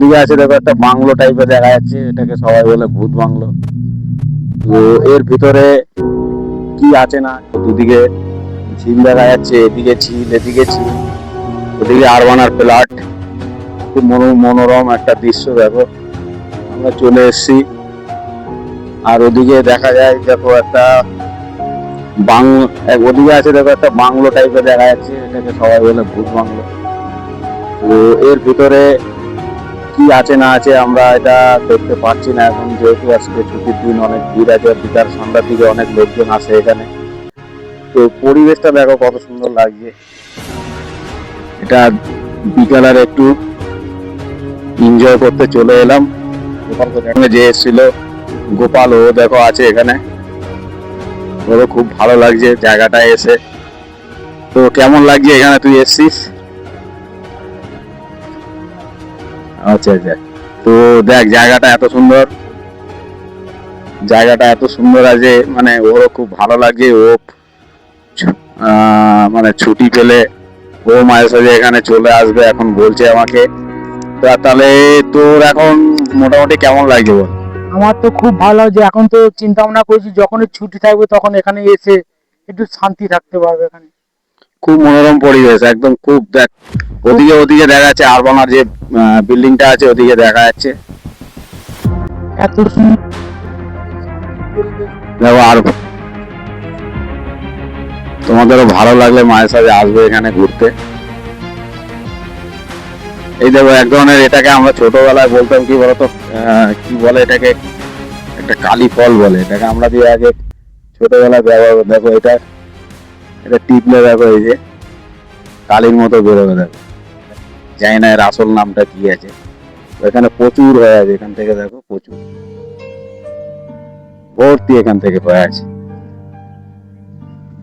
দিকে আছে দেখো একটা বাংলো টাইপের দেখা যাচ্ছে, এটাকে সবাই বলে ভূত বাংলো। তো এর ভিতরে কি আছে না, দুদিকে ঝিল দেখা যাচ্ছে, এদিকে ঝিল এদিকে ঝিল, ওদিকে আরবানার প্লাট। খুব মনোরম একটা দৃশ্য দেখো। আমরা চলে এসেছি, আর ওদিকে দেখা যায় দেখো একটা ওদিকে আছে দেখো একটা বাংলো টাইপের দেখা যাচ্ছে, এটাকে সবাই বলে ভূত বাংলো। তো এর ভিতরে কি আছে না আছে আমরা এটা দেখতে পাচ্ছি না এখন, যেহেতু আজকে ছুটির দিন, অনেক ভিড় আছে, বিকাল সন্ধ্যার দিকে অনেক লোকজন আসে এখানে। তো পরিবেশটা দেখো কত সুন্দর লাগছে। এটা বিকালের একটু এনজয় করতে চলে এলাম। গোপাল যে এসেছিল গোপাল, ও দেখো আছে এখানে, ওরও খুব ভালো লাগছে জায়গাটা এসে। তো কেমন লাগছে এখানে তুই এসছিস? আচ্ছা আচ্ছা। তো দেখ জায়গাটা এত সুন্দর, জায়গাটা এত সুন্দর আছে, মানে ওরও খুব ভালো লাগে। ও মানে ছুটি পেলে ও মাঝে সাঝে এখানে চলে আসবে এখন বলছে আমাকে। তাহলে তোর এখন মোটামুটি কেমন লাগছে বল? আমার তো খুব ভালো লাগছে। এখন তো চিন্তা ভাবনা করছি যখনই ছুটি থাকবে তখন এখানে এসে একটু শান্তি থাকতে পারবে এখানে। খুব মনোরম পরিবেশ একদম। খুব দেখ, ওদিকে ওদিকে দেখা যাচ্ছে আরবানার যে বিল্ডিংটা আছে, ওদিকে দেখা যাচ্ছে। এত সুন্দর দেখো, আর তোমাদেরও ভালো লাগলে মায়ের সাথে আসবে এখানে ঘুরতে। এই দেখো এক ধরনের, এটাকে আমরা ছোটবেলায় বলতাম কি বলতো, কি বলে এটাকে, একটা কালী ফল বলে এটাকে, আমরা দিয়ে আগে ছোটবেলায় ব্যবহার। দেখো এটা, এটা টিপলে দেখো এই যে কালীর মতো বেরোবে। দেখো, জানি না এর আসল নামটা কি আছে। এখানে প্রচুর হয়ে আছে, এখান থেকে দেখো প্রচুর ভর্তি এখান থেকে হয়ে আছে।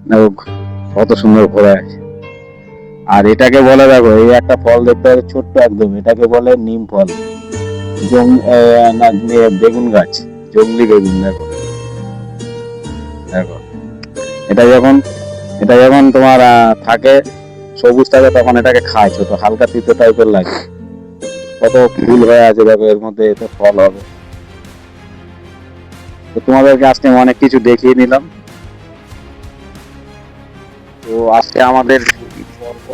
দেখো কত সুন্দর ভরে আছে। আর এটাকে বলে, দেখো এই একটা ফল দেখতে হবে ছোট্ট একদম, এটাকে বলে নিম ফল। না, বেগুন গাছ, জংলি বেগুন। দেখো দেখো, এটা যখন এটা যখন তোমার থাকে, সবুজ থাকে, তখন এটাকে খায়, ছোট হালকা তিতো টাইপের লাগে। কত ফুল হয়ে আছে দেখো, এর মধ্যে এতে ফল হবে। তো তোমাদেরকে আজকে অনেক কিছু দেখিয়ে নিলাম। তো আজকে আমাদের পর্ব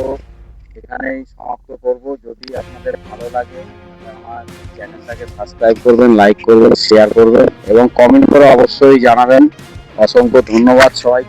এখানেই সমাপ্ত করব। যদি আপনাদের ভালো লাগে আমার চ্যানেলটাকে সাবস্ক্রাইব করবেন, লাইক করবেন, শেয়ার করবেন এবং কমেন্ট করে অবশ্যই জানাবেন। অসংখ্য ধন্যবাদ সবাই।